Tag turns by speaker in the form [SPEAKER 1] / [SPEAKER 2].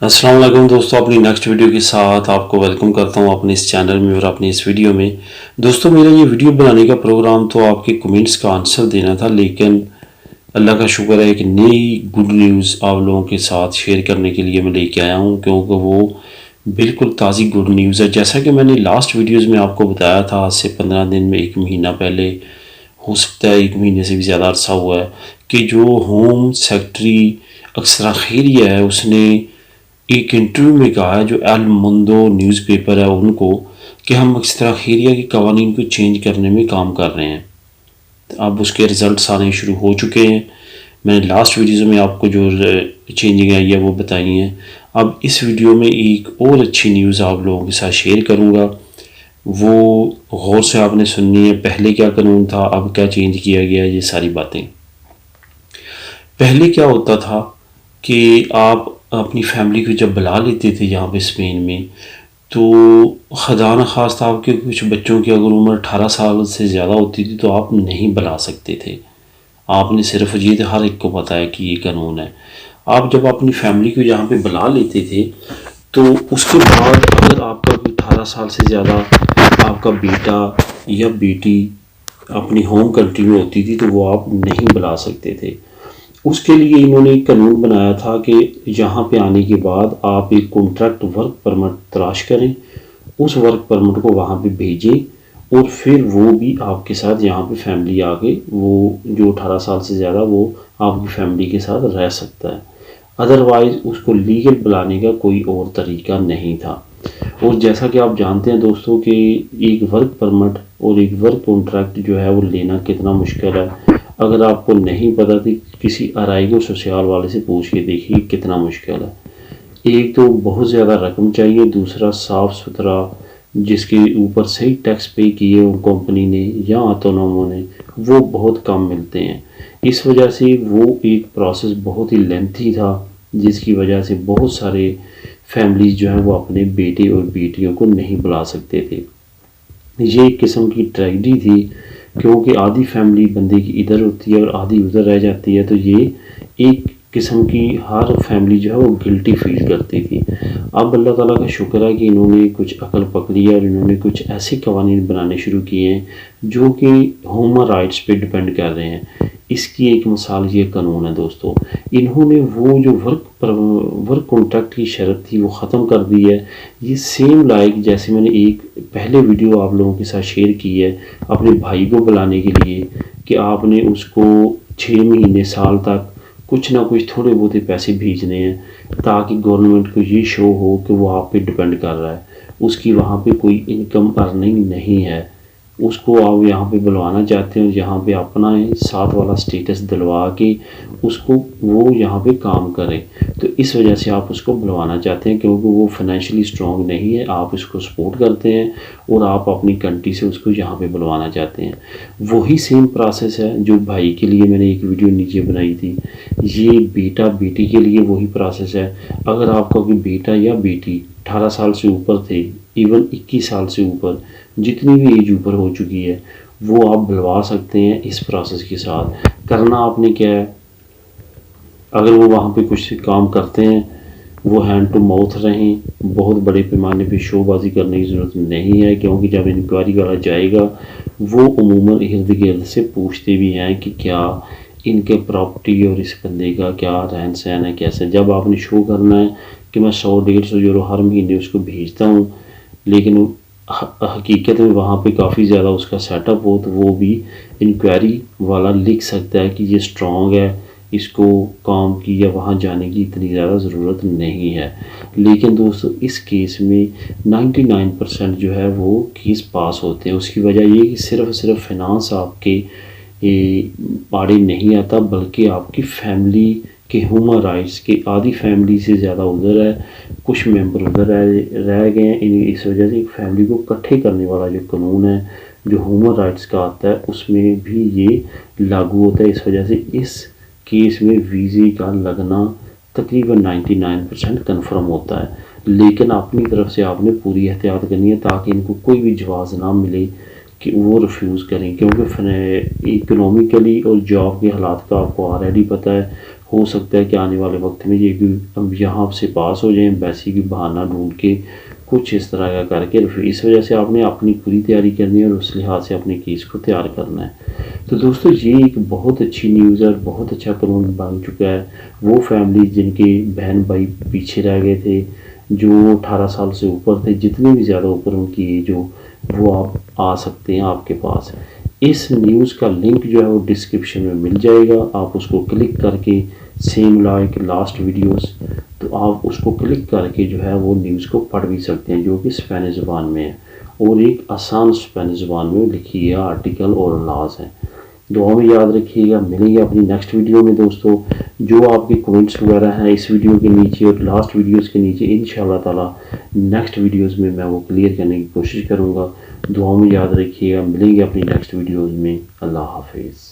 [SPEAKER 1] अस्सलाम वालेकुम दोस्तों, अपनी नेक्स्ट वीडियो के साथ आपको वेलकम करता हूं अपने इस चैनल में और अपनी इस वीडियो में। दोस्तों, मेरा ये वीडियो बनाने का प्रोग्राम तो आपके कमेंट्स का आंसर देना था, लेकिन अल्लाह का शुक्र है कि नई गुड न्यूज़ आप लोगों के साथ शेयर करने के लिए मैं लेके आया हूं, क्योंकि वो बिल्कुल ताज़ी गुड न्यूज़ है। जैसा कि मैंने लास्ट वीडियोज़ में आपको बताया था, आज से 15 दिन में 1 महीना पहले, हो सकता है 1 महीने से भी ज़्यादा अरसा हुआ है, कि जो होम सेक्रेटरी अक्सरा खैरिया है उसने एक इंटरव्यू में कहा है, जो एल मुंदो न्यूज़पेपर है उनको, कि हम अक्सरा खैरिया के कवानीन को चेंज करने में काम कर रहे हैं। अब उसके रिज़ल्ट आने शुरू हो चुके हैं। मैंने लास्ट वीडियोज़ में आपको जो चेंजिंग आई है वो बताई हैं। अब इस वीडियो में एक और अच्छी न्यूज़ आप लोगों के साथ शेयर करूँगा, वो गौर से आपने सुननी है। पहले क्या कानून था, अब क्या चेंज किया गया, ये सारी बातें। पहले क्या होता था कि आप अपनी फैमिली को जब बुला लेते थे यहाँ पे स्पेन में, तो खुदा न खास्ता आपके कुछ बच्चों की अगर उम्र 18 साल से ज़्यादा होती थी तो आप नहीं बुला सकते थे। आपने सिर्फ ये तो हर एक को पता है कि ये कानून है। आप जब अपनी फैमिली को यहाँ पे बुला लेते थे, तो उसके बाद अगर आपका कोई 18 साल से ज़्यादा आपका बेटा या बेटी अपनी होम कंट्री में होती थी, तो वो आप नहीं बुला सकते थे। उसके लिए इन्होंने एक कानून बनाया था कि यहाँ पे आने के बाद आप एक कॉन्ट्रैक्ट वर्क परमिट तलाश करें, उस वर्क परमिट को वहाँ पे भेजें और फिर वो भी आपके साथ यहाँ पे फैमिली आके, वो जो 18 साल से ज़्यादा, वो आपकी फैमिली के साथ रह सकता है। अदरवाइज़ उसको लीगल बुलाने का कोई और तरीका नहीं था। और जैसा कि आप जानते हैं दोस्तों कि एक वर्क परमिट और एक वर्क कॉन्ट्रैक्ट जो है वो लेना कितना मुश्किल है। अगर आपको नहीं पता तो किसी अराइगो सोशल वाले से पूछ के देखिए कितना मुश्किल है। एक तो बहुत ज़्यादा रकम चाहिए, दूसरा साफ़ सुथरा जिसके ऊपर सही टैक्स पे किए हो कंपनी ने या ऑटोनोमो ने, वो बहुत कम मिलते हैं। इस वजह से वो एक प्रोसेस बहुत ही लेंथी था, जिसकी वजह से बहुत सारे फैमिलीज़ जो हैं वो अपने बेटे और बेटियों को नहीं बुला सकते थे। ये एक किस्म की ट्रेजेडी थी, क्योंकि आधी फैमिली बंदे की इधर होती है और आधी उधर रह जाती है, तो ये एक किस्म की हर फैमिली जो है वो गिल्टी फील करती थी। अब अल्लाह ताला का शुक्र है कि इन्होंने कुछ अकल पकड़ी है और इन्होंने कुछ ऐसे कवानीन बनाने शुरू किए हैं जो कि ह्यूमन राइट्स पे डिपेंड कर रहे हैं। इसकी एक मिसाल ये कानून है दोस्तों। इन्होंने वो जो वर्क कॉन्ट्रैक्ट की शर्त थी वो ख़त्म कर दी है। ये सेम लाइक जैसे मैंने एक पहले वीडियो आप लोगों के साथ शेयर की है अपने भाई को बुलाने के लिए, कि आपने उसको 6 महीने साल तक कुछ ना कुछ थोड़े बहुत पैसे भेजने हैं, ताकि गवर्नमेंट को ये शो हो कि वो आप पे डिपेंड कर रहा है, उसकी वहाँ पे कोई इनकम अर्निंग नहीं है। उसको आप यहाँ पे बुलवाना चाहते हो, यहाँ पे अपना साथ वाला स्टेटस दिलवा के उसको वो यहाँ पे काम करे, तो इस वजह से आप उसको बुलवाना चाहते हैं, क्योंकि वो फाइनेंशियली स्ट्रॉन्ग नहीं है। आप इसको सपोर्ट करते हैं और आप अपनी कंट्री से उसको यहाँ पे बुलवाना चाहते हैं। वही सेम प्रोसेस है जो भाई के लिए मैंने एक वीडियो नीचे बनाई थी, ये बेटा बेटी के लिए वही प्रोसेस है। अगर आपका कोई बेटा या बेटी 18 साल से ऊपर थे, इवन 21 साल से ऊपर, जितनी भी एज ऊपर हो चुकी है, वो आप बुलवा सकते हैं इस प्रोसेस के साथ। करना आपने क्या है, अगर वो वहाँ पे कुछ काम करते हैं, वो हैंड टू माउथ रहें, बहुत बड़े पैमाने पे शोबाजी करने की ज़रूरत नहीं है, क्योंकि जब इंक्वायरी वाला जाएगा वो उमूमन इर्द गिर्द से पूछते भी हैं कि क्या इनके प्रॉपर्टी और इस बंदे का क्या रहन सहन है, कैसे। जब आपने शो करना है कि मैं 100-150 यूरो हर महीने उसको भेजता हूँ, लेकिन हकीकत में वहाँ पे काफ़ी ज़्यादा उसका सेटअप हो, तो वो भी इंक्वायरी वाला लिख सकता है कि ये स्ट्रॉन्ग है, इसको काम की या वहाँ जाने की इतनी ज़्यादा ज़रूरत नहीं है। लेकिन दोस्तों इस केस में 99% जो है वो केस पास होते हैं। उसकी वजह ये कि सिर्फ फाइनेंस आपके आड़े नहीं आता, बल्कि आपकी फैमिली के ह्यूमन राइट्स के आधी फैमिली से ज़्यादा उधर है, कुछ मेंबर उधर रह गए हैं। इस वजह से एक फैमिली को इकट्ठे करने वाला जो कानून है जो ह्यूमन राइट्स का आता है, उसमें भी ये लागू होता है। इस वजह से इस केस में वीज़े का लगना तकरीबन 99% कन्फर्म होता है। लेकिन अपनी तरफ से आपने पूरी एहतियात करनी है, ताकि इनको कोई भी जवाब ना मिले कि वो रिफ्यूज़ करें, क्योंकि इकोनॉमिकली और जॉब के हालात का आपको ऑलरेडी पता है। हो सकता है कि आने वाले वक्त में ये भी अब यहाँ से पास हो जाए, एम्बेसी की बहाना ढूंढ के कुछ इस तरह का करके, फिर इस वजह से आपने अपनी पूरी तैयारी करनी है और उस लिहाज से अपने केस को तैयार करना है। तो दोस्तों ये एक बहुत अच्छी न्यूज़ है और बहुत अच्छा कानून बन चुका है। वो फैमिली जिनके बहन भाई पीछे रह गए थे, जो 18 साल से ऊपर थे, जितने भी ज़्यादा ऊपर उनकी एज हो, वो आप आ सकते हैं आपके पास। इस न्यूज़ का लिंक जो है वो डिस्क्रिप्शन में मिल जाएगा, आप उसको क्लिक करके सेम लाइक लास्ट वीडियोस, तो आप उसको क्लिक करके जो है वो न्यूज़ को पढ़ भी सकते हैं, जो कि स्पेनिश ज़बान में है और एक आसान स्पेनिश ज़बान में लिखी है आर्टिकल और लॉज है। दुआ में याद रखिएगा, मिलेंगे अपनी नेक्स्ट वीडियो में दोस्तों। जो आपके कमेंट्स वगैरह हैं इस वीडियो के नीचे और लास्ट वीडियोस के नीचे, इंशाल्लाह ताला नेक्स्ट वीडियोस में मैं वो क्लियर करने की कोशिश करूँगा। दुआ में याद रखिएगा, मिलेंगे अपनी नेक्स्ट वीडियोस में। अल्लाह हाफिज़।